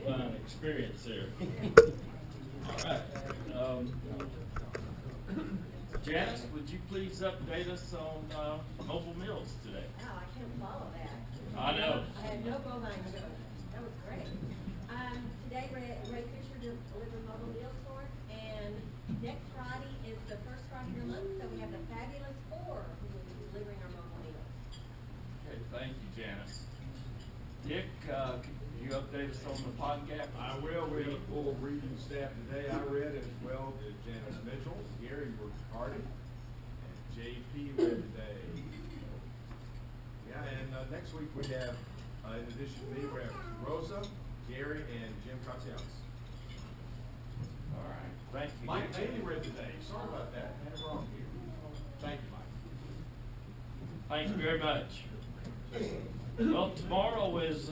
fun experience there. All right. Janice, would you please update us on mobile meals today? Oh, I can't follow that. I know. I had no bovine show. That was great. Today, Ray Fisher delivered mobile meals for us, and next Friday is the first Friday of the month, so we have the Fabulous Four who will be delivering our mobile meals. Okay, thank you, Janice. Dick, can you update us on the podcast? I will. We have a full reading staff today. I read as well as Janice Mitchell, Gary Hardy, and JP read today. Yeah, and next week we have, in addition to me, we have Rosa, Gary, and Jim Catialis. All right, thank you. Mike Bailey read today. Sorry about that. I had it wrong here. Thank you, Mike. Thank you very much. Well, tomorrow is,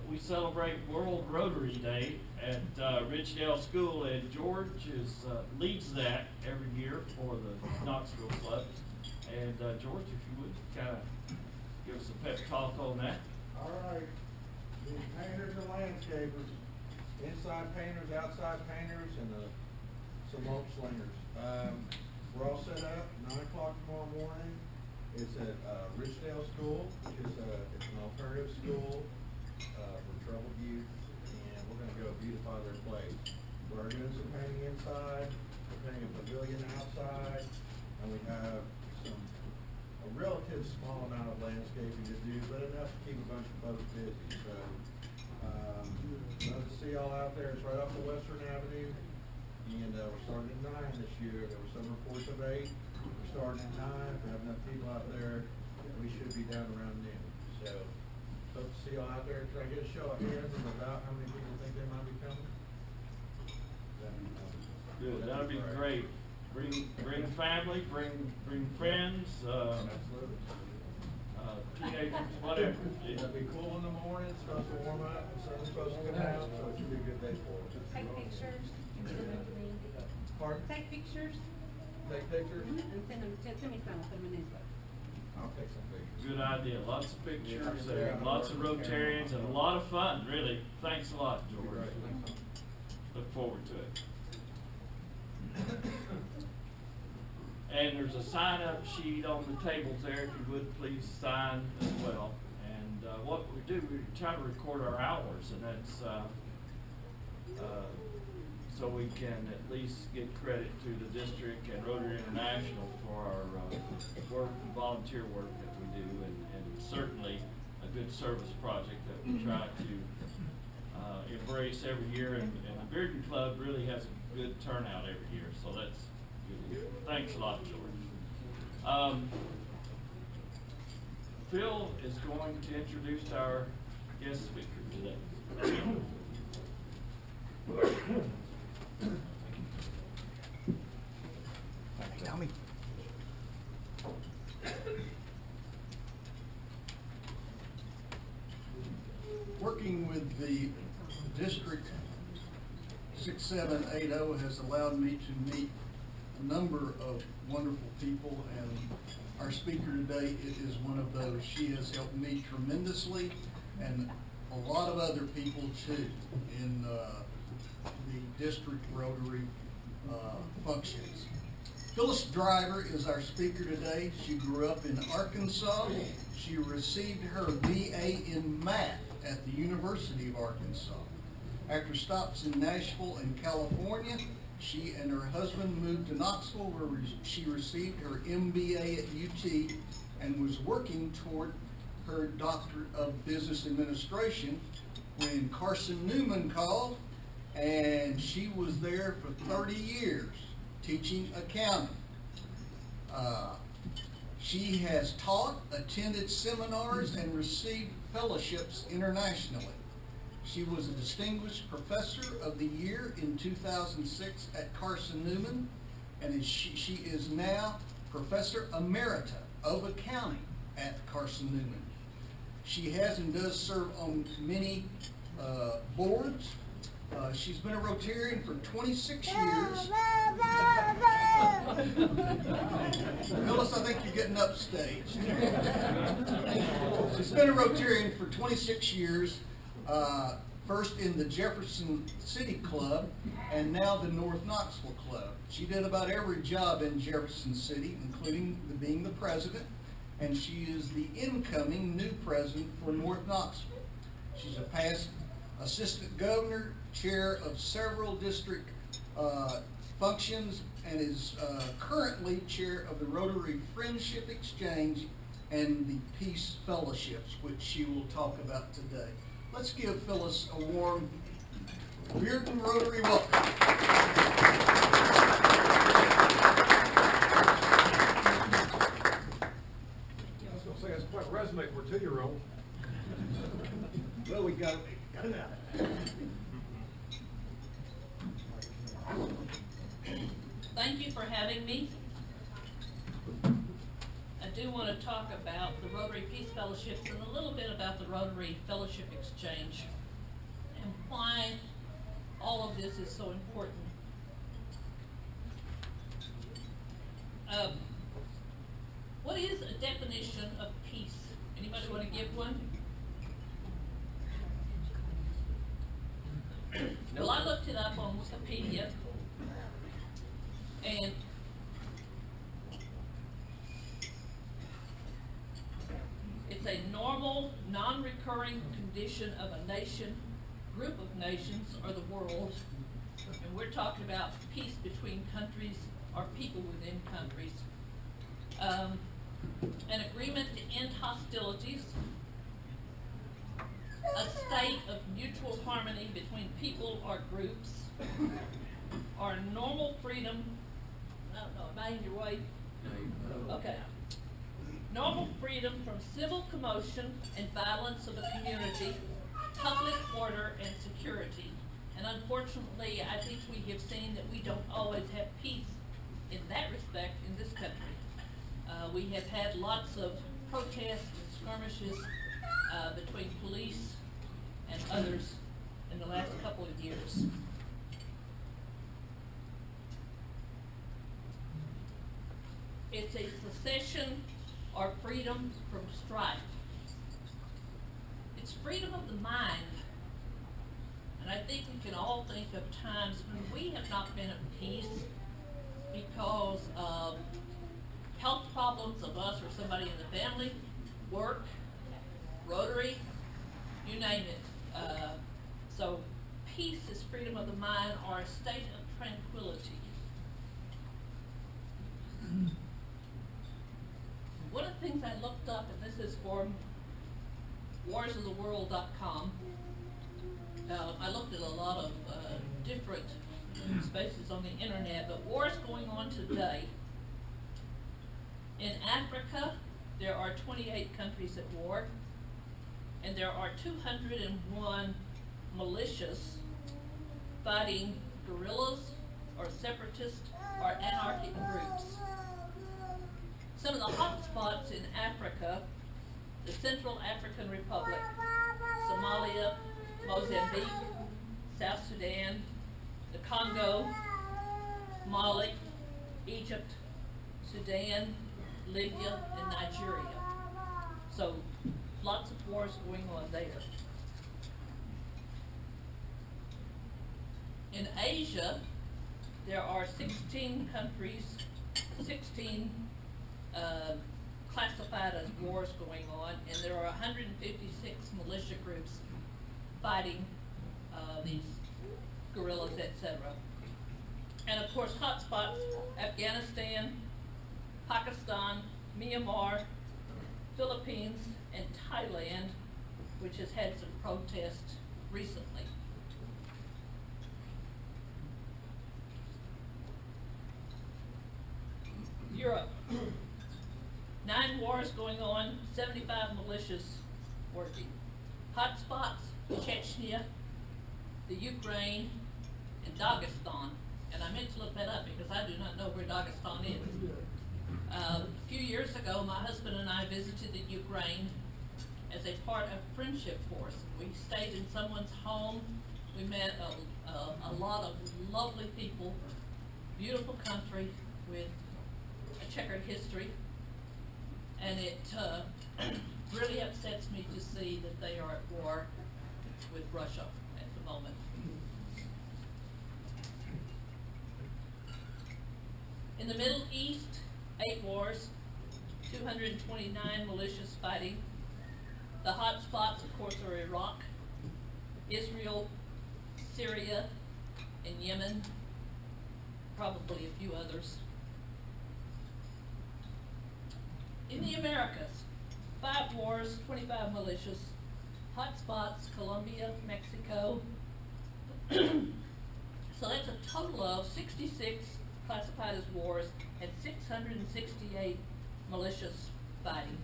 we celebrate World Rotary Day at Ridgedale School, and George leads that every year for the Knoxville Club. And George, if you would kind of give us a pep talk on that. All right, the painters and landscapers, inside painters, outside painters, and some rope slingers. We're all set up, 9 o'clock tomorrow morning. It's at Ridgedale School, which is it's an alternative school for troubled youth, and we're going to go beautify their place. We're doing some painting inside, we're painting a pavilion outside, and we have a relative small amount of landscaping to do, but enough to keep a bunch of folks busy. So, love to see y'all out there. It's right off of Western Avenue, and we're starting at 9 this year. There were some reports of 8. We're starting at 9. If we have enough people out there, we should be down around noon. So, hope to see y'all out there. Try to get a show of hands of about how many people think they might be coming. Good, that'll be great. Bring family, bring friends, Absolutely. teenagers, whatever. It'll be cool in the morning, it's supposed to warm up, the sun's supposed to come out, so it should be a good day for us. Take pictures, and send them to me. Pardon? Take pictures Take pictures? and send me some, I'll put them in newsletter. I'll take some pictures. Good idea. Lots of pictures and lots of Rotarians and a lot of fun, really. Thanks a lot, George. Great, thanks. Look forward to it. And there's a sign-up sheet on the tables there. If you would, please sign as well. And what we do, we try to record our hours, and that's so we can at least get credit to the district and Rotary International for our work and volunteer work that we do, and certainly a good service project that we try to embrace every year. And the Bearden Club really has a good turnout every year, so that's good. Thanks a lot, George. Phil is going to introduce our guest speaker today. Tell me. Working with the District 6780 has allowed me to meet a number of wonderful people, and our speaker today is one of those. She has helped me tremendously, and a lot of other people too, in the district Rotary functions. Phyllis Driver is our speaker today. She grew up in Arkansas. She received her BA in math at the University of Arkansas. After stops in Nashville and California, she and her husband moved to Knoxville, where she received her MBA at UT and was working toward her Doctorate of Business Administration when Carson Newman called, and she was there for 30 years teaching accounting. She has taught, attended seminars, and received fellowships internationally. She was a Distinguished Professor of the Year in 2006 at Carson Newman, and she is now Professor Emerita of Accounting at Carson Newman. She has and does serve on many boards. She's been a Rotarian for 26 years. Phyllis, I think you're getting upstage. She's been a Rotarian for 26 years. first in the Jefferson City Club and now the North Knoxville Club. She did about every job in Jefferson City, including being the president, and she is the incoming new president for North Knoxville. She's a past assistant governor, chair of several district functions, and is currently chair of the Rotary Friendship Exchange and the Peace Fellowships, which she will talk about today. Let's give Phyllis a warm Bearden Rotary welcome. I was going to say, that's quite a resume for a 2-year-old. Well, we got it out. Thank you for having me. I do want to talk about the Rotary Peace Fellowships and a little bit about the Rotary Fellowship Exchange and why all of this is so important. What is a definition of peace? Anybody want to give one? Well, I looked it up on Wikipedia, and it's a normal, non-recurring condition of a nation, group of nations, or the world. And we're talking about peace between countries or people within countries. An agreement to end hostilities, a state of mutual harmony between people or groups, or normal freedom. I don't know, am I in your way? Okay. Normal freedom from civil commotion and violence of the community, public order and security. And unfortunately, I think we have seen that we don't always have peace in that respect in this country. We have had lots of protests and skirmishes between police and others in the last couple of years. It's a cessation or freedom from strife. It's freedom of the mind. And I think we can all think of times when we have not been at peace because of health problems of us or somebody in the family, work, Rotary, you name it. So peace is freedom of the mind or a state of tranquility. One of the things I looked up, and this is from warsoftheworld.com, I looked at a lot of different spaces on the internet, but wars going on today. In Africa, there are 28 countries at war, and there are 201 militias fighting guerrillas or separatist or anarchic groups. Some of the hot spots in Africa, the Central African Republic, Somalia, Mozambique, South Sudan, the Congo, Mali, Egypt, Sudan, Libya, and Nigeria. So lots of wars going on there. In Asia, there are 16 countries, 16 classified as wars going on, and there are 156 militia groups fighting these guerrillas, etc. And of course, hotspots: Afghanistan, Pakistan, Myanmar, Philippines, and Thailand, which has had some protests recently. Europe. 9 wars going on, 75 militias working. Hotspots: Chechnya, the Ukraine, and Dagestan. And I meant to look that up because I do not know where Dagestan is. A few years ago, my husband and I visited the Ukraine as a part of Friendship Force. We stayed in someone's home. We met a lot of lovely people, beautiful country with a checkered history. And it really upsets me to see that they are at war with Russia the moment. In the Middle East, 8 wars, 229 militias fighting. The hot spots, of course, are Iraq, Israel, Syria, and Yemen, probably a few others. In the Americas, 5 wars, 25 militias, hot spots, Colombia, Mexico. So that's a total of 66 classified as wars and 668 militias fighting.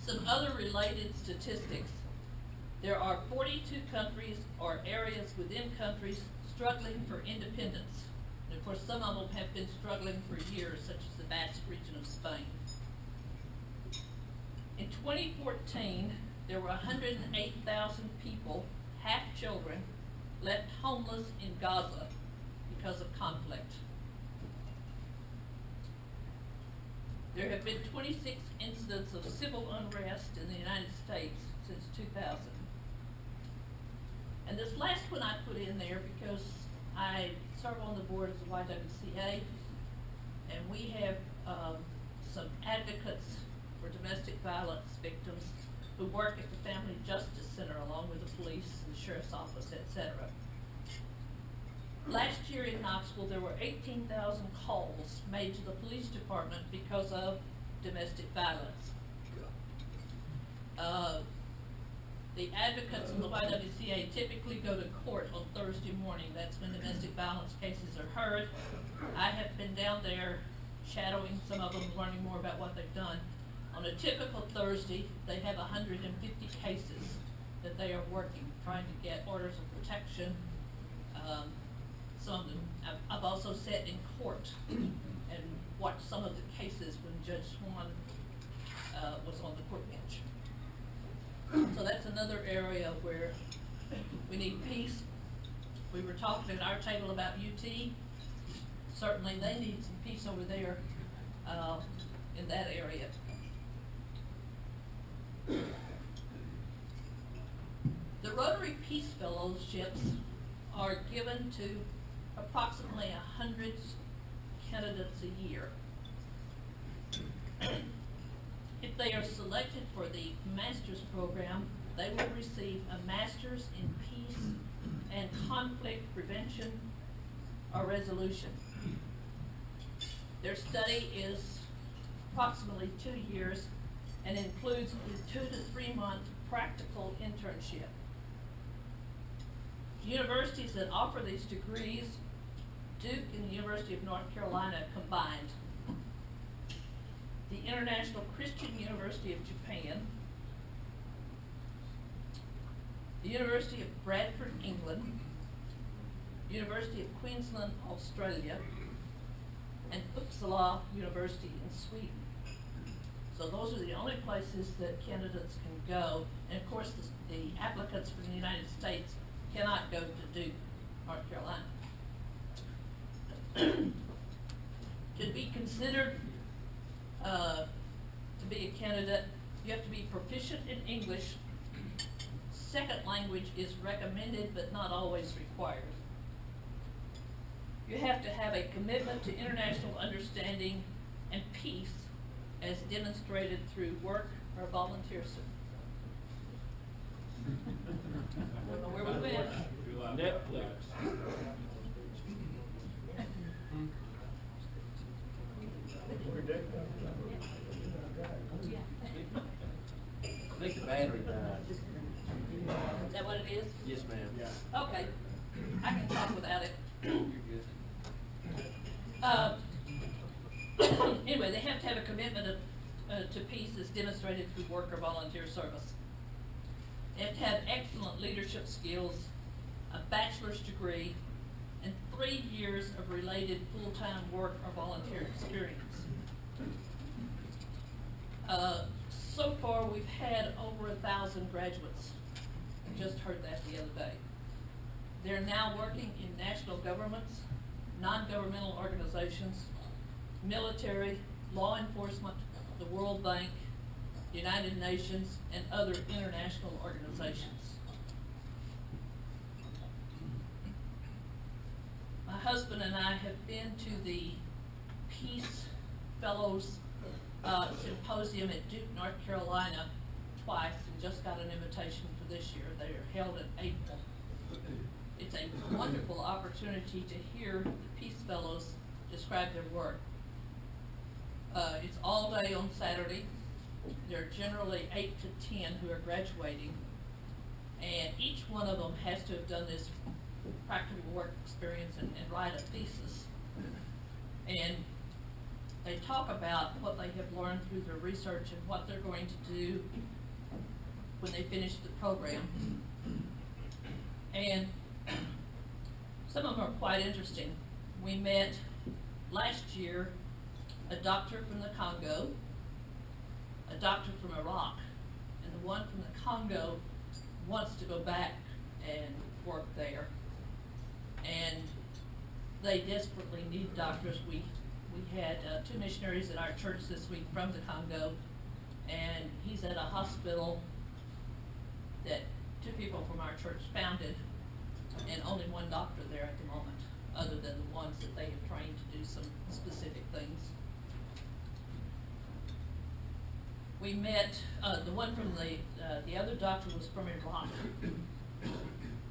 Some other related statistics. There are 42 countries or areas within countries struggling for independence. And of course, some of them have been struggling for years, such as the Basque region of Spain. In 2014, there were 108,000 people, half children, left homeless in Gaza because of conflict. There have been 26 incidents of civil unrest in the United States since 2000. And this last one I put in there because I serve on the board of the YWCA, and we have some advocates for domestic violence victims who work at the Family Justice Center along with the police, the sheriff's office, etc. Last year in Knoxville, there were 18,000 calls made to the police department because of domestic violence. The advocates in the YWCA typically go to court on Thursday morning. That's when domestic violence cases are heard. I have been down there shadowing some of them, learning more about what they've done. On a typical Thursday, they have 150 cases that they are working, trying to get orders of protection. Some of them, I've also sat in court and watched some of the cases when Judge Swan was on the court bench. So that's another area where we need peace. We were talking at our table about UT. Certainly they need some peace over there in that area. The Rotary Peace Fellowships are given to approximately 100 candidates a year. If they are selected for the master's program, they will receive a master's in peace and conflict prevention or resolution. Their study is approximately 2 years and includes a 2 to 3 month practical internship. Universities that offer these degrees, Duke and the University of North Carolina combined, the International Christian University of Japan, the University of Bradford, England, University of Queensland, Australia, and Uppsala University in Sweden. So those are the only places that candidates can go. And of course, the applicants from the United States cannot go to Duke, North Carolina. To be considered to be a candidate, you have to be proficient in English. Second language is recommended but not always required. You have to have a commitment to international understanding and peace as demonstrated through work or volunteer service. I don't know where we went. Netflix. I think the battery died. Is that what it is? Yes, ma'am. Yeah. Okay, I can talk without it. You're good. Anyway, they have to have a commitment to peace as demonstrated through work or volunteer service. They have to have excellent leadership skills, a bachelor's degree, and 3 years of related full-time work or volunteer experience. So far, we've had over 1,000 graduates. I just heard that the other day. They're now working in national governments, non-governmental organizations, military, law enforcement, the World Bank, United Nations, and other international organizations. My husband and I have been to the Peace Fellows Symposium at Duke, North Carolina twice, and just got an invitation for this year. They are held in April. It's a wonderful opportunity to hear the Peace Fellows describe their work. It's all day on Saturday. There are generally 8 to 10 who are graduating, and each one of them has to have done this practical work experience and write a thesis. And they talk about what they have learned through their research and what they're going to do when they finish the program. And some of them are quite interesting. We met last year a doctor from the Congo, a doctor from Iraq, and the one from the Congo wants to go back and work there. And they desperately need doctors. We had 2 missionaries at our church this week from the Congo, and he's at a hospital that 2 people from our church founded, and only 1 doctor there at the moment, other than the ones that they have trained to do some specific things. We met, the one from the other doctor was from Iraq,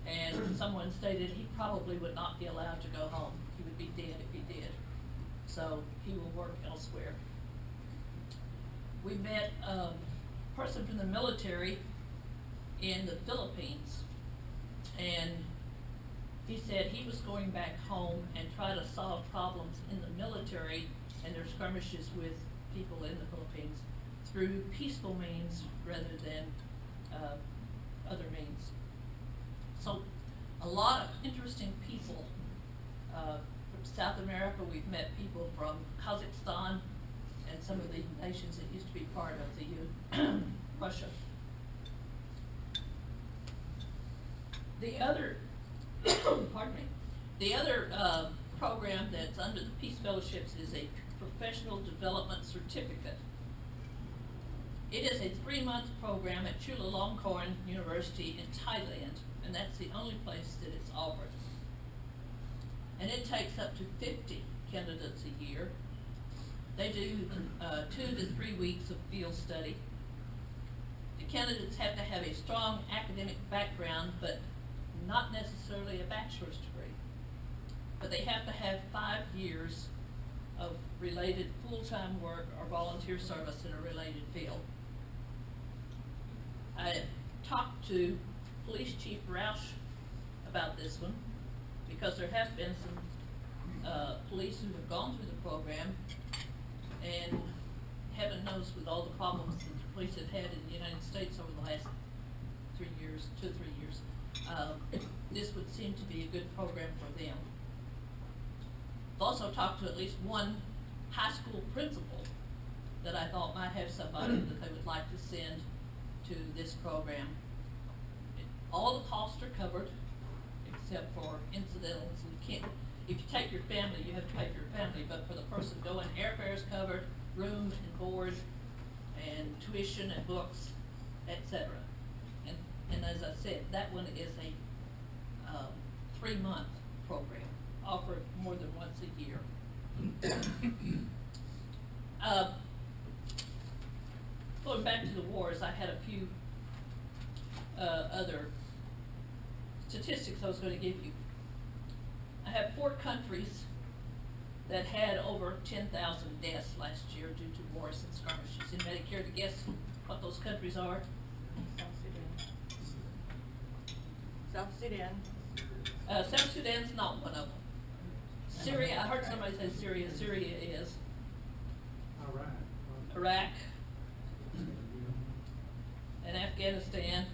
and someone stated he probably would not be allowed to go home. He would be dead if he did. So he will work elsewhere. We met a person from the military in the Philippines, and he said he was going back home and try to solve problems in the military and their skirmishes with people in the Philippines through peaceful means rather than other means. So a lot of interesting people from South America. We've met people from Kazakhstan and some of the nations that used to be part of the Russia. The other, pardon me, the other program that's under the Peace Fellowships is a professional development certificate. It is a 3-month program at Chulalongkorn University in Thailand, and that's the only place that it's offered. And it takes up to 50 candidates a year. They do 2 to 3 weeks of field study. The candidates have to have a strong academic background, but not necessarily a bachelor's degree. But they have to have 5 years of related full-time work or volunteer service in a related field. I talked to Police Chief Roush about this one, because there have been some police who have gone through the program, and heaven knows with all the problems that the police have had in the United States over the last 2 or 3 years, this would seem to be a good program for them. I've also talked to at least one high school principal that I thought might have somebody that they would like to send to this program. All the costs are covered, except for incidentals. You can't, if you take your family, you have to pay for your family, but for the person going, airfare is covered, room and board, and tuition and books, etc. And as I said, that one is a 3-month program, offered more than once a year. Going back to the wars, I had a few other statistics I was going to give you. I have 4 countries that had over 10,000 deaths last year due to wars and skirmishes. Anybody care to guess what those countries are? South Sudan. South Sudan's not one of them. Syria, I heard somebody say Syria. Syria is. Iraq. And Afghanistan.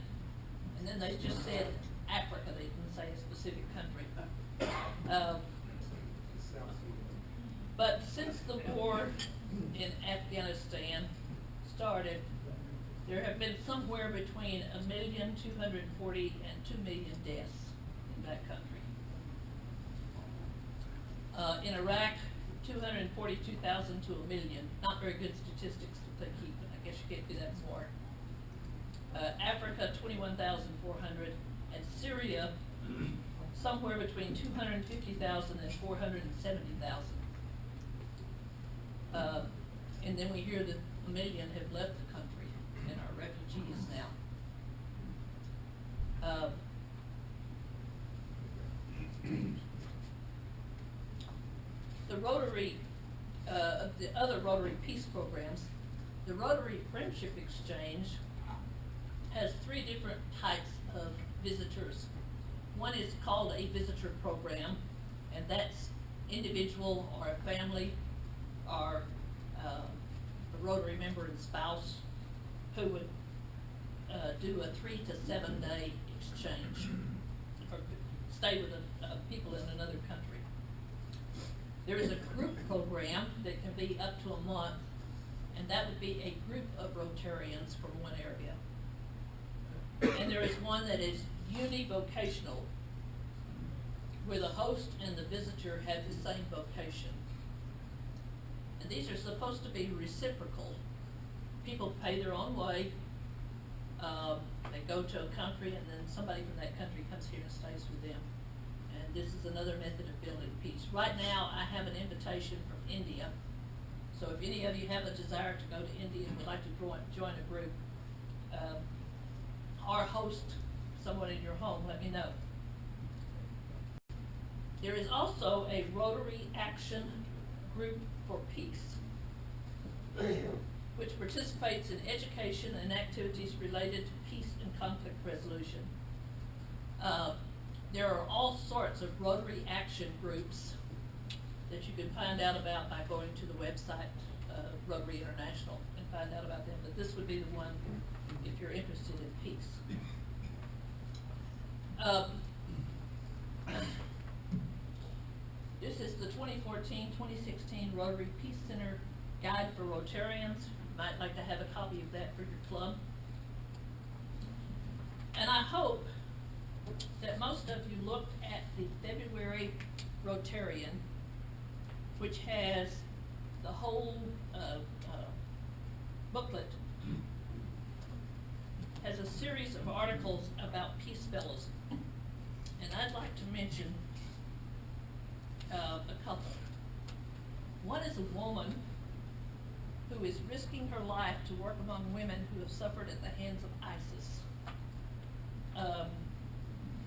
And then they just said Africa. They didn't say a specific country. But since the war in Afghanistan started, there have been somewhere between 1,240,000 and 2 million deaths in that country. In Iraq, 242,000 to 1 million. Not very good statistics to keep, but I guess you can't do that more. Africa, 21,400, and Syria, somewhere between 250,000 and 470,000. And then we hear that 1 million have left the country and are refugees now. The Rotary, the other Rotary Peace programs, the Rotary Friendship Exchange has 3 different types of visitors. One is called a visitor program, and that's individual or a family or a Rotary member and spouse who would do a 3 to 7 day exchange or stay with people in another country. There is a group program that can be up to a month, and that would be a group of Rotarians from one area. And there is one that is univocational, where the host and the visitor have the same vocation. And these are supposed to be reciprocal. People pay their own way. They go to a country, and then somebody from that country comes here and stays with them. And this is another method of building peace. Right now, I have an invitation from India. So if any of you have a desire to go to India and would like to join a group, or host someone in your home, let me know. There is also a Rotary Action Group for Peace, which participates in education and activities related to peace and conflict resolution. There are all sorts of Rotary Action Groups that you can find out about by going to the website, Rotary International, and find out about them. But this would be the one if you're interested in peace. This is the 2014-2016 Rotary Peace Center Guide for Rotarians. You might like to have a copy of that for your club. And I hope that most of you looked at the February Rotarian, which has the whole booklet, has a series of articles about Peace Fellows. And I'd like to mention a couple. One is a woman who is risking her life to work among women who have suffered at the hands of ISIS.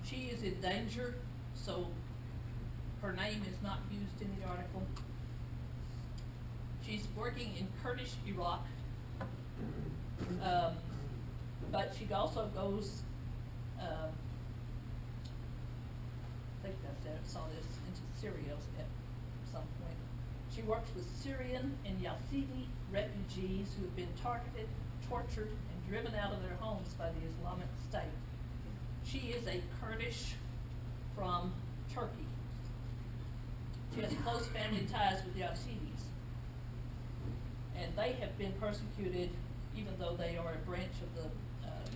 She is in danger, so her name is not used in the article. She's working in Kurdish Iraq, but she also goes, I think I saw this, into Syria at some point. She works with Syrian and Yazidi refugees who have been targeted, tortured, and driven out of their homes by the Islamic State. She is a Kurdish from Turkey. She has close family ties with the Yazidis, and they have been persecuted, even though they are a branch of the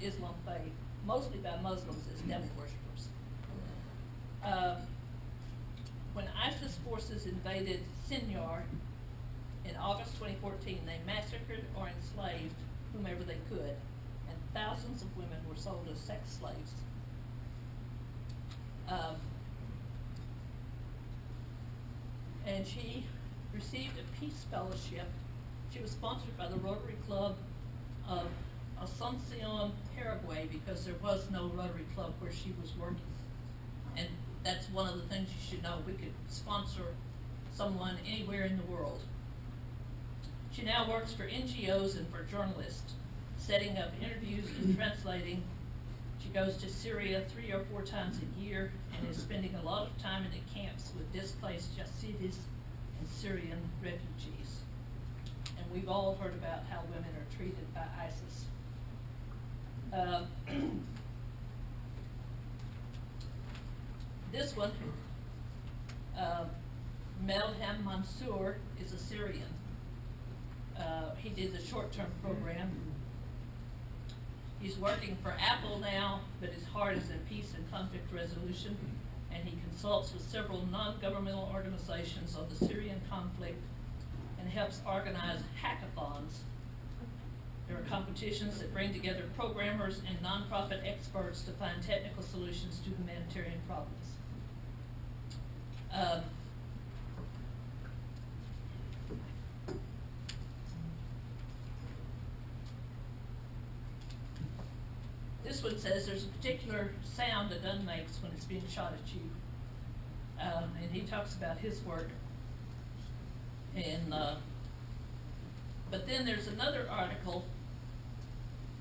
Islam faith, mostly by Muslims as devil worshippers. When ISIS forces invaded Sinjar in August 2014, they massacred or enslaved whomever they could, and thousands of women were sold as sex slaves. And she received a peace fellowship. She was sponsored by the Rotary Club of Asuncion, Paraguay, because there was no Rotary Club where she was working. And that's one of the things you should know. We could sponsor someone anywhere in the world. She now works for NGOs and for journalists, setting up interviews and translating. She goes to Syria 3 or 4 times a year and is spending a lot of time in the camps with displaced Yazidis and Syrian refugees. And we've all heard about how women are treated by ISIS. This one, Melhem Mansour, is a Syrian. He did the short-term program. He's working for Apple now, but his heart is in peace and conflict resolution. and he consults with several non-governmental organizations on the Syrian conflict and helps organize hackathons. There are competitions that bring together programmers and nonprofit experts to find technical solutions to humanitarian problems. This one says there's a particular sound a gun makes when it's being shot at you. And he talks about his work. And, but then there's another article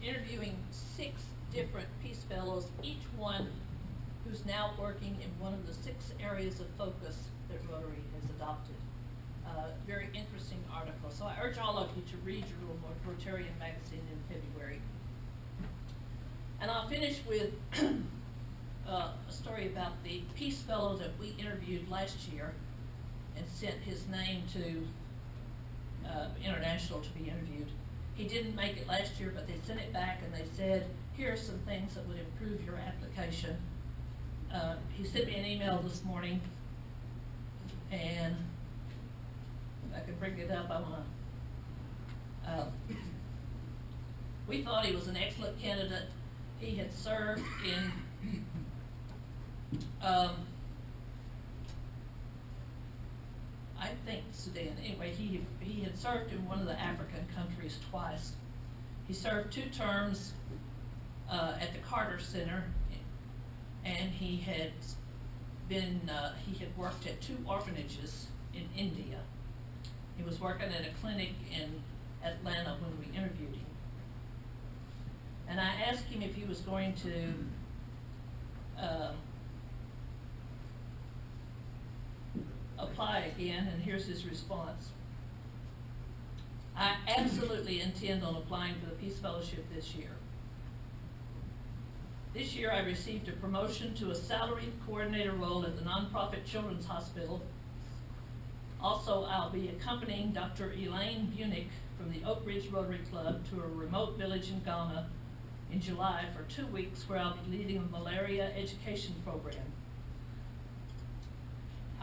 interviewing 6 different Peace Fellows, each one who's now working in one of the 6 areas of focus that Rotary has adopted. Very interesting article. So I urge all of you to read your Rotarian magazine in February. And I'll finish with a story about the Peace Fellow that we interviewed last year and sent his name to International to be interviewed. He didn't make it last year, but they sent it back and they said, here are some things that would improve your application. He sent me an email this morning, and if I can bring it up, I want to. We thought he was an excellent candidate. He had served in I think Sudan. Anyway, he had served in one of the African countries twice. He served 2 terms at the Carter Center, and he had worked at 2 orphanages in India. He was working at a clinic in Atlanta when we interviewed him. And I asked him if he was going to apply again, and here's his response. I absolutely intend on applying for the Peace Fellowship this year. This year I received a promotion to a salaried coordinator role at the nonprofit Children's Hospital. Also, I'll be accompanying Dr. Elaine Bunick from the Oak Ridge Rotary Club to a remote village in Ghana in July for 2 weeks, where I'll be leading a malaria education program.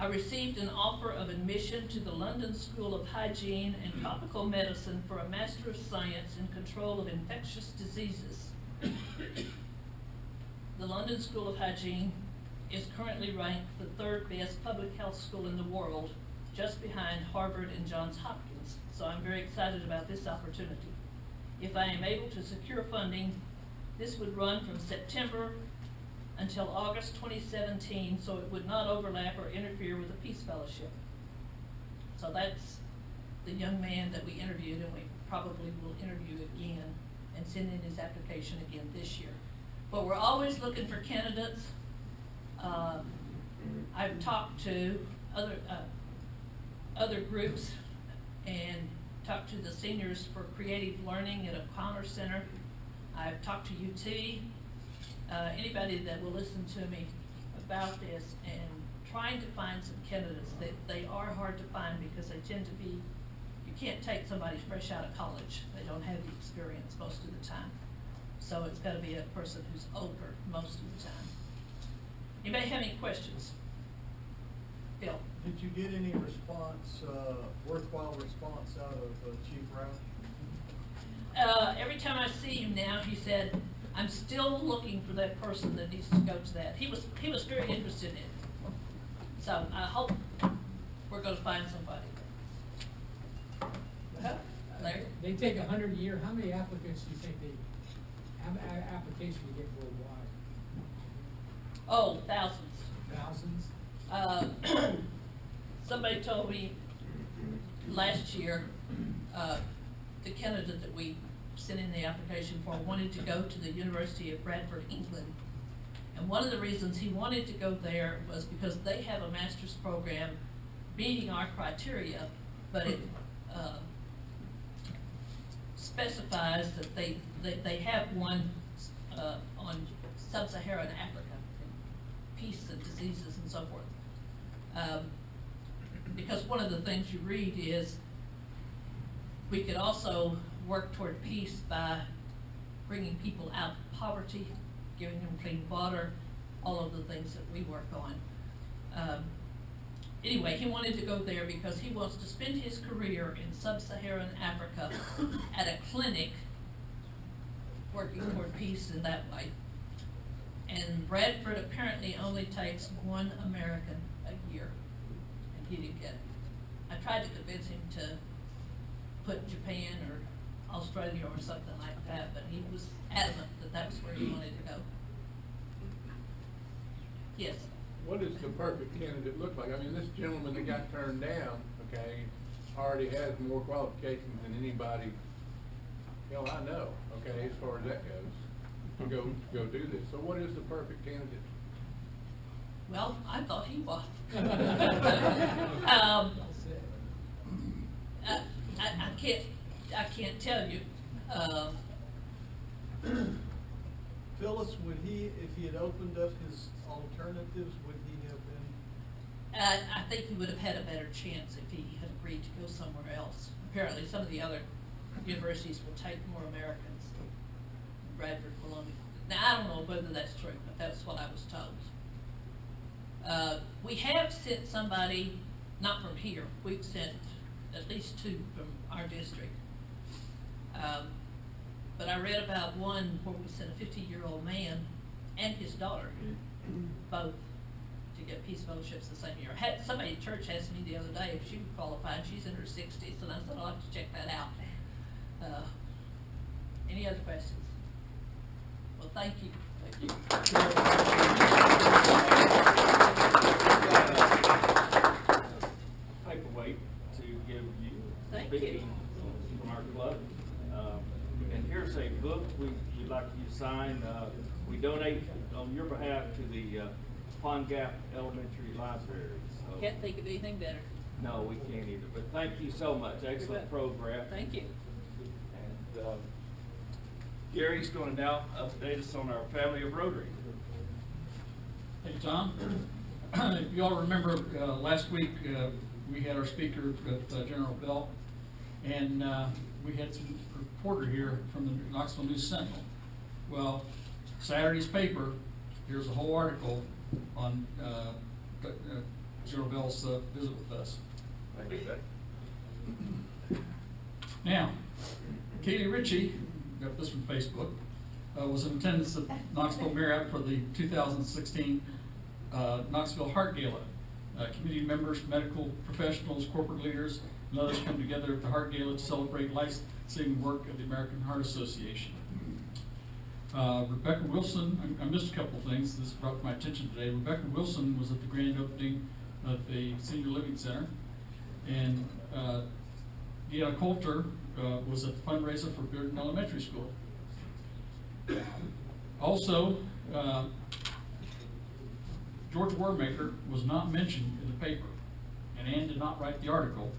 I received an offer of admission to the London School of Hygiene and Tropical Medicine for a Master of Science in Control of Infectious Diseases. The London School of Hygiene is currently ranked the 3rd best public health school in the world, just behind Harvard and Johns Hopkins. So I'm very excited about this opportunity. If I am able to secure funding, this would run from September until August 2017, so it would not overlap or interfere with the Peace Fellowship. So that's the young man that we interviewed, and we probably will interview again and send in his application again this year. But we're always looking for candidates. I've talked to other groups and talked to the seniors for creative learning at O'Connor Center. I've talked to UT. Anybody that will listen to me about this, and trying to find some candidates. They are hard to find because they tend to be, you can't take somebody fresh out of college. They don't have the experience most of the time. So it's got to be a person who's older most of the time. Anybody have any questions? Bill? Did you get any response, worthwhile response out of Chief Rouse? Every time I see him now, he said, I'm still looking for that person that needs to go to that. He was very interested in it. So I hope we're going to find somebody. Larry? They take 100 a year. How many applicants do you think how many applications do you get worldwide? Oh, thousands. Thousands? Somebody told me last year, the candidate that we sent in the application for wanted to go to the University of Bradford, England. And one of the reasons he wanted to go there was because they have a master's program meeting our criteria, but it specifies that they have one on sub-Saharan Africa, peace and diseases and so forth. Because one of the things you read is we could also work toward peace by bringing people out of poverty, giving them clean water, all of the things that we work on. Anyway, he wanted to go there because he wants to spend his career in sub-Saharan Africa at a clinic working toward peace in that way. And Bradford apparently only takes one American a year, and he didn't get it. I tried to convince him to put Japan or Australia or something like that, but he was adamant that that was where he wanted to go. Yes? What does the perfect candidate look like? I mean, this gentleman that got turned down, okay, already has more qualifications than anybody, I know, okay, as far as that goes, to go do this. So what is the perfect candidate? Well, I thought he was. I can't tell you. Phyllis, would he, if he had opened up his alternatives, would he have been? I think he would have had a better chance if he had agreed to go somewhere else. Apparently, some of the other universities will take more Americans. Bradford, Columbia. Now, I don't know whether that's true, but that's what I was told. We have sent somebody, not from here, we've sent at least 2 from our district. But I read about one where we sent a 50-year-old man and his daughter, both, to get peace fellowships the same year. Somebody at church asked me the other day if she would qualify, and she's in her 60s, and I said, I'll have to check that out. Any other questions? Well, thank you. Thank you. Paperweight to give you, Thank you. speaking from our club. And here's a book we'd like you to sign. We donate on your behalf to the Pond Gap Elementary Library. So, Can't think of anything better. no, we can't either. But thank you so much. Excellent program. Thank you. And Gary's going to now update us on our family of Rotary. Hey, Tom. You all remember last week we had our speaker at General Bell, and we had some reporter here from the Knoxville News Sentinel. Well, Saturday's paper, here's a whole article on General Bell's visit with us. Thank you, sir. Now, Katie Ritchie, got this from Facebook, was in attendance at Knoxville Marriott for the 2016 Knoxville Heart Gala. Community members, medical professionals, corporate leaders, and others come together at the Heart Gala to celebrate life-saving work of the American Heart Association. Rebecca Wilson, I missed a couple of things, this brought to my attention today. Rebecca Wilson was at the grand opening of the Senior Living Center, and Deanna Coulter was at the fundraiser for Bearden Elementary School. Also, George Warmaker was not mentioned in the paper, and Ann did not write the article.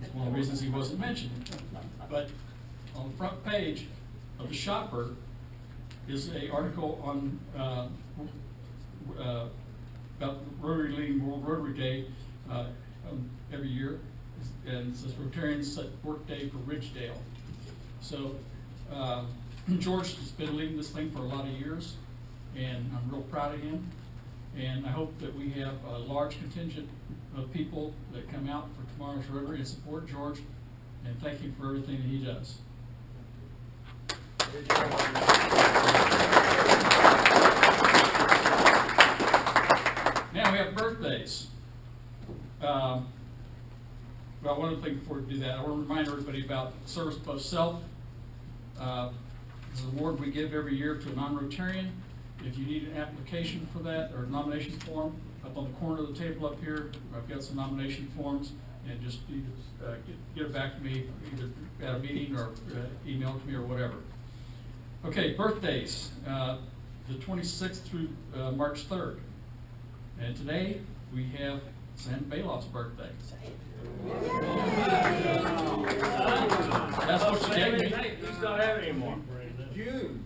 That's one of the reasons he wasn't mentioned. But on the front page of the Shopper is an article on about Rotary leading World Rotary Day every year, and it says Rotarians set work day for Ridgedale. So George has been leading this thing for a lot of years, and I'm real proud of him. And I hope that we have a large contingent of people that come out for tomorrow's Rotary and support George, and thank him for everything that he does. Now we have birthdays. Well, one other thing before we do that, I want to remind everybody about Service Above Self. It's an award we give every year to a non-Rotarian. If you need an application for that or a nomination form, up on the corner of the table up here, I've got some nomination forms, and just get it back to me either at a meeting or email it to me or whatever. Okay, birthdays, the 26th through March 3rd. And today we have Sam Bailoff's birthday. That's what you gave me. He's not having it anymore. June.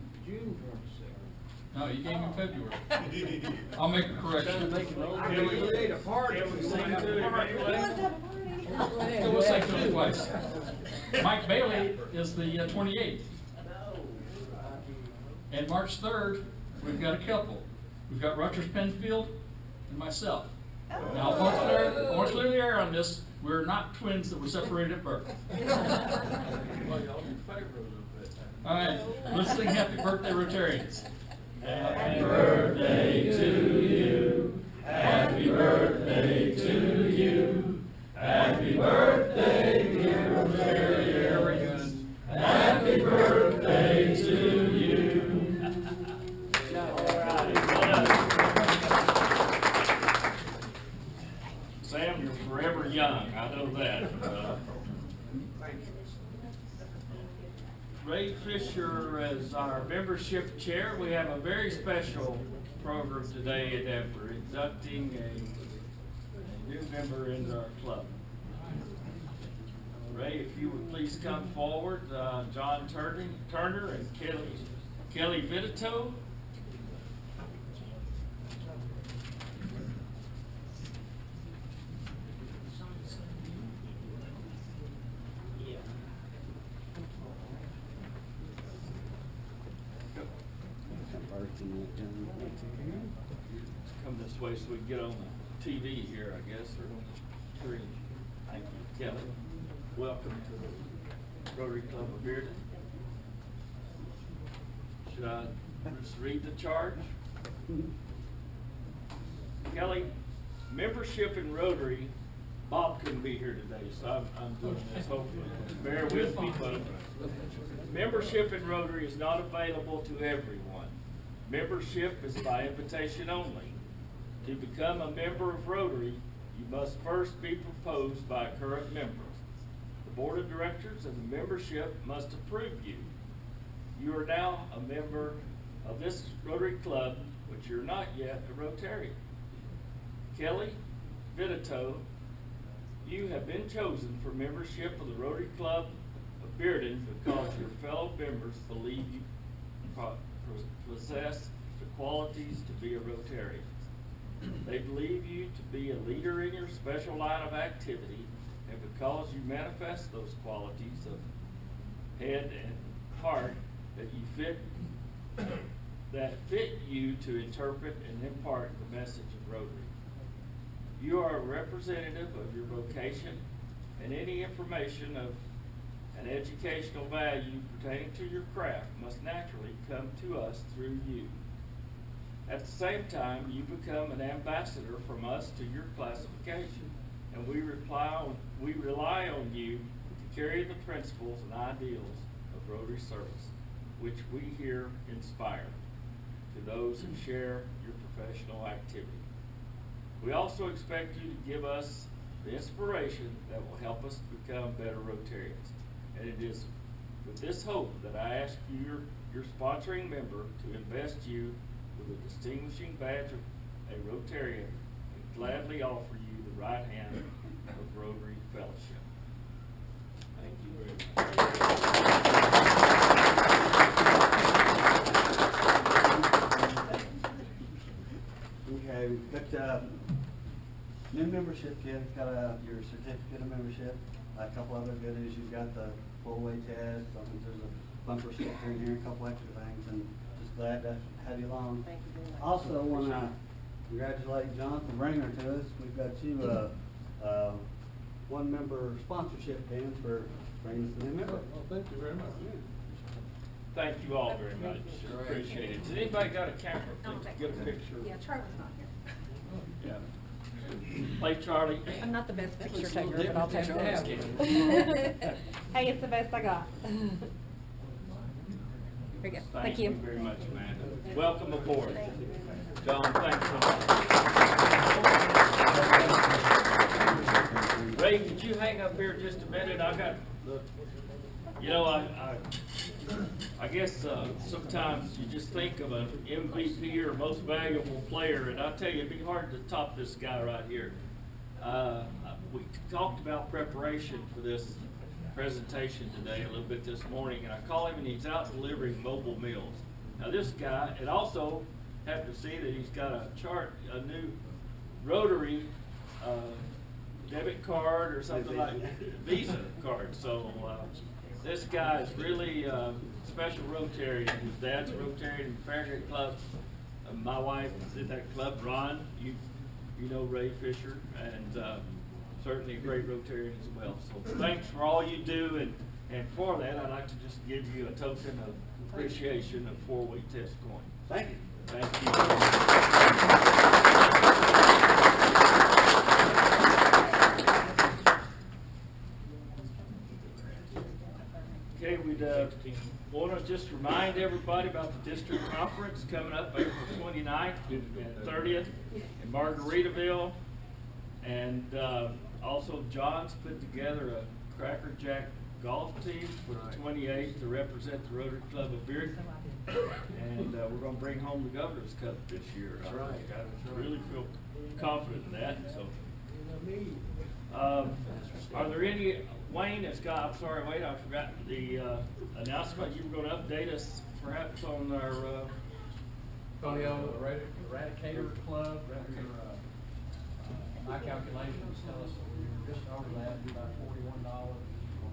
No, you gave me February. I'll make a correction. Can we create a party? Can we sing to it? We'll say to it twice. Mike Bailey is the 28th. And March 3rd, we've got a couple. We've got Rutgers Penfield and myself. Now, I want to clear the air on this. We're not twins that were separated at birth. Well, y'all do favor a little bit. All right, let's sing happy birthday, Rotarians. Happy birthday to you. Happy birthday to you. Happy birthday, dear Rotarians. Happy birthday to you. All right. Sam, you're forever young. I know that. Ray Fisher is our membership chair. We have a very special program today that we're inducting a new member into our club. Ray, if you would please come forward, John Turner and Kelly Vitito. Come this way so we can get on the TV here, I guess, or on the screen. Thank you, Kelly. Welcome to the Rotary Club of Bearden. Should I just read the charge? Kelly, membership in Rotary, Bob couldn't be here today, so I'm doing this, hopefully. Bear with me, but membership in Rotary is not available to everyone. Membership is by invitation only. To become a member of Rotary, you must first be proposed by a current member. The board of directors and the membership must approve you. You are now a member of this Rotary Club, but you're not yet a Rotarian. Kelly Vitito, you have been chosen for membership of the Rotary Club of Bearden because your fellow members believe you possess the qualities to be a Rotarian. They believe you to be a leader in your special line of activity, and because you manifest those qualities of head and heart that fit you to interpret and impart the message of Rotary. You are a representative of your vocation, and any information of an educational value pertaining to your craft must naturally come to us through you. At the same time, you become an ambassador from us to your classification, and we rely on you to carry the principles and ideals of Rotary service, which we here inspire to those who share your professional activity. We also expect you to give us the inspiration that will help us become better Rotarians. And it is with this hope that I ask you, your sponsoring member, to invest you with a distinguishing badge of a Rotarian and gladly offer you the right hand of Rotary Fellowship. Thank you very much. Okay, we picked up new membership kit, got your certificate of membership, a couple other goodies. You've got the four-way test, there's a bumper sticker in here, a couple extra things, and just glad to have you along. Thank you very much. Also want to congratulate John for bringing her to us. We've got you one-member sponsorship, Dan, for bringing us the new member. Well, thank you very much. Thank you all very much. Appreciate it. Does anybody got a camera? Get a picture. Yeah, Charlie's not here. Yeah. Play Charlie. I'm not the best picture looks a little taker, but I'll take different it. than Charlie's Hey, it's the best I got. Very good. Thank you. Very much, Amanda. Welcome aboard. John, thanks so much. Ray, could you hang up here just a minute? I got, I guess sometimes you just think of an MVP or most valuable player, and I tell you, it'd be hard to top this guy right here. We talked about preparation for this presentation today a little bit this morning, and I call him and he's out delivering mobile meals. Now this guy, and also have to see that he's got a new Rotary debit card or something like Visa card. So this guy is really special Rotarian. His dad's a Rotarian in the Fairgate Club. My wife is in that club. Ron, you know Ray Fisher, and certainly a great Rotarian as well. So thanks for all you do, and for that, I'd like to just give you a token of appreciation of 4-way test coin. Thank you. Thank you. Okay, we'd want to just remind everybody about the district conference coming up April 29th and 30th in Margaritaville. And also John's put together a Cracker Jack golf team for the 28th to represent the Rotary Club of Bearden. And we're going to bring home the Governor's Cup this year. That's right. I really feel confident in that. So, are there any, Wayne has got, I'm sorry, Wayne, I forgot the announcement. You were going to update us perhaps on our Polio Eradicator Club. My calculations tell us that we were just over that, about $41 on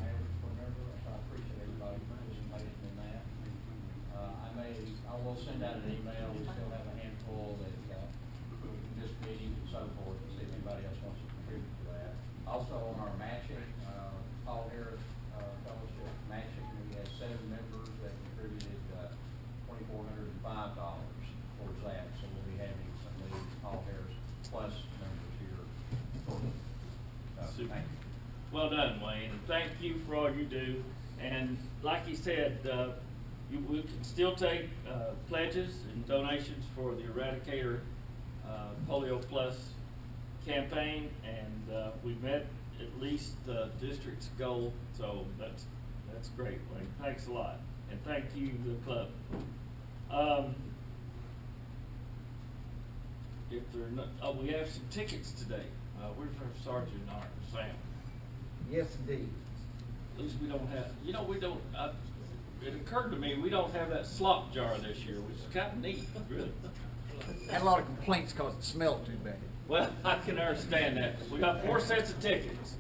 average per member. So I appreciate everybody participating in that. I will send out an email. We still have a handful that this meeting and so forth, to see if anybody else wants to contribute to that. Also on our matching, Paul Harris Fellowship matching, we had 7 members that contributed $2,405 towards that. So we'll be having some of these Paul Harris Plus members here shortly. Super. Thank you. Well done, Wayne, and thank you for all you do. And like he said, we can still take pledges and donations for the Eradicator Polio Plus campaign, and we met at least the district's goal, so that's great, Wayne. Thanks a lot, and thank you to the club. If there are not, we have some tickets today. Where's our sergeant or Sam? Yes, indeed. At least we don't have, we don't, it occurred to me, we don't have that slop jar this year, which is kind of neat, really. Had a lot of complaints because it smelled too bad. Well, I can understand that. We got 4 sets of tickets.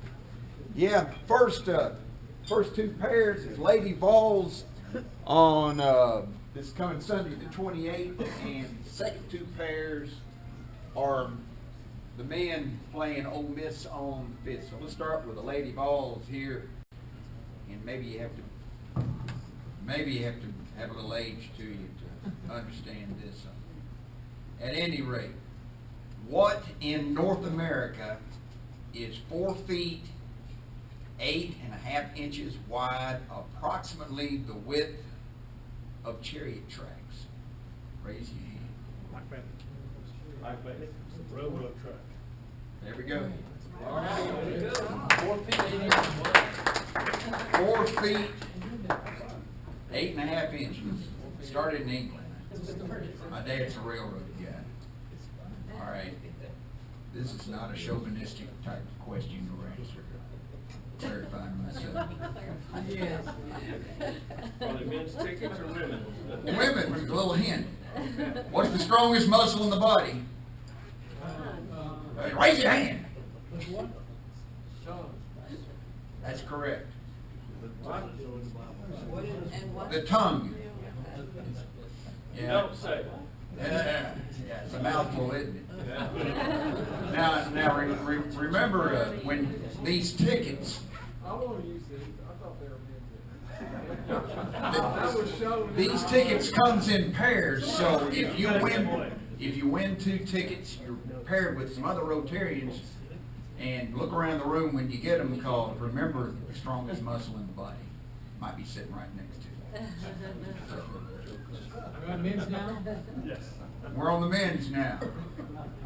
Yeah, first 2 pairs is Lady Vols on this coming Sunday the 28th, and second 2 pairs are the men playing Ole Miss on the 5th. So let's start with the Lady Vols here, and maybe you have to have a little age to you to understand this. At any rate, what in North America is 4 feet 8.5 inches wide, approximately the width of chariot tracks? Raise your hand. Like that. Railroad truck. There we go. All right. 4 feet, 4 feet 8.5 inches. Started in England. My dad's a railroad guy. All right. This is not a chauvinistic type of question or answer. Clarifying myself. Yes. Are they men's tickets or women's? Women, a little hint. What's the strongest muscle in the body? Raise your hand. That's correct. The tongue. You don't say. Yeah, it's a mouthful, isn't it? Now remember when these tickets. I want to use these. I thought they were men's. These tickets comes in pairs, so if you win 2 tickets, you're paired with some other Rotarians, and look around the room when you get them, because remember the strongest muscle in the body might be sitting right next to you. Are we on men's now? Yes. We're on the men's now.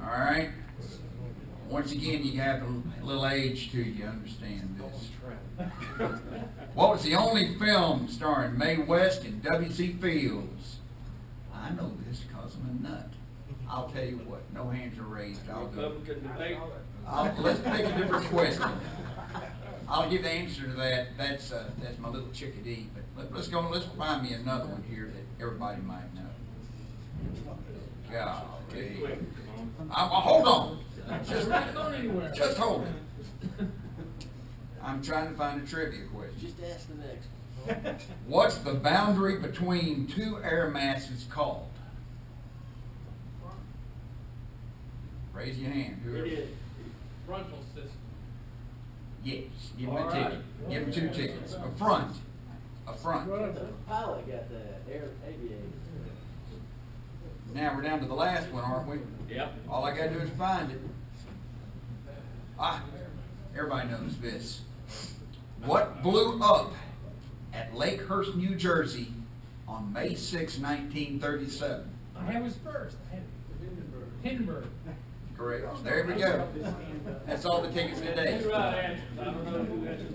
All right. Once again, you have a little age to you, understand this. What was the only film starring Mae West and W.C. Fields? I know this because I'm a nut. I'll tell you what, no hands are raised. Republican debate. Let's pick a different question. I'll give the answer to that. That's my little chickadee. But let's find me another one here that everybody might know. Golly. Hold on. Just hold it. I'm trying to find a trivia question. Just ask the next one. What's the boundary between 2 air masses called? Raise your hand. We Whoever. did frontal system. Yes, give him All a right. ticket. Give him 2 tickets. A front. The pilot got the air aviator. Now we're down to the last one, aren't we? Yep. All I gotta do is find it. Ah, everybody knows this. What blew up at Lakehurst, New Jersey on May 6, 1937? I was first. I had Hindenburg. Correct. There we go. That's all the tickets today. That's right answer. I don't know who has it.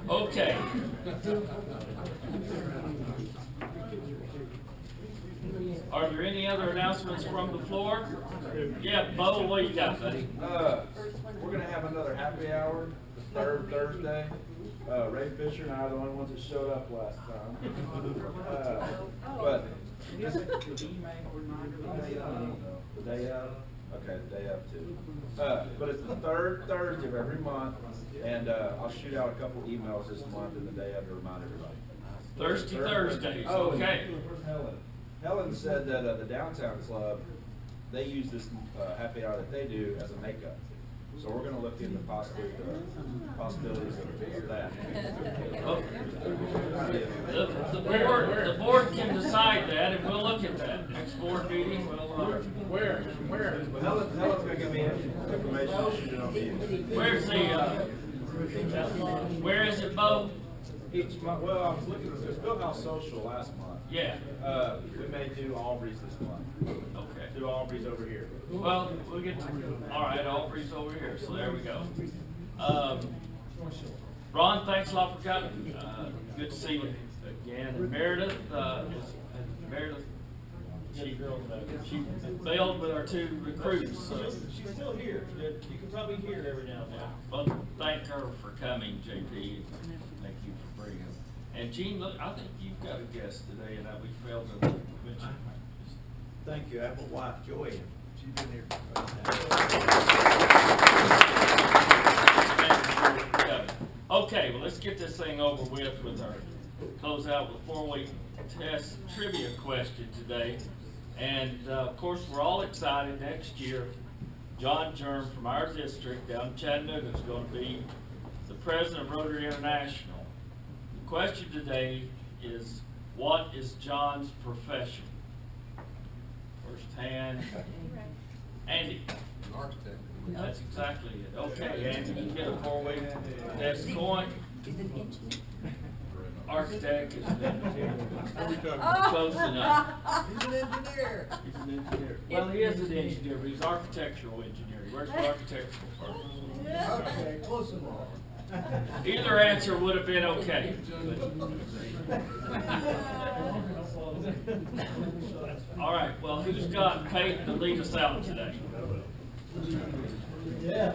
Okay. Are there any other announcements from the floor? Yeah, Bo, what you got, buddy? We're gonna have another happy hour, the third Thursday. Ray Fisher and I are the only ones that showed up last time. But just the email reminder the day of. The day of? Okay, the day of too. But it's the third Thursday of every month, and I'll shoot out a couple emails this month and the day of to remind everybody. Thursdays, Oh, and okay. where's Helen? Helen said that the downtown club, they use this happy hour that they do as a makeup. So we're gonna look into possibilities of that. The board can decide that, and we'll look at that. Next board meeting, we'll, Where? Well, Helen's gonna give me information, I'll shoot it on to you. where's the, where is it, Bo? Each month, well, I was looking, there's Bill House Social last month. Yeah, We may do Aubrey's this month. okay. Do Aubrey's over here. Well, we'll get to, all right, Aubrey's over here, so there we go. Ron, thanks a lot for coming. Good to see you again. And Meredith, she failed with our 2 recruits, so. She's still here. You can probably hear her every now and then. Well, thank her for coming, JP. Thank you for bringing her. And Gene, look, I think you've got a guest today, and that we failed to mention. Thank you. I have a wife, Joy. She's been here. Okay, well, let's get this thing over with our close out with a 4-week test trivia question today. And of course, we're all excited next year. John Germ from our district down in Chattanooga is going to be the president of Rotary International. The question today is, what is John's profession? First hand, Andy. An architect. That's exactly it. Okay, Andy, you get a 4-week test coin. Architect is an engineer. Close enough. He's an engineer. He's an engineer. Well, he is an engineer, but he's architectural engineer. He works for architectural firms. Okay, close enough. Either answer would have been okay. All right, well, who's got Peyton to lead us out today? Yeah.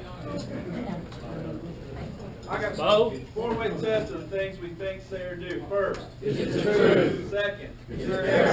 I got Bo? 4-way test of the things we think say or do. First, Is it true? Second, Is there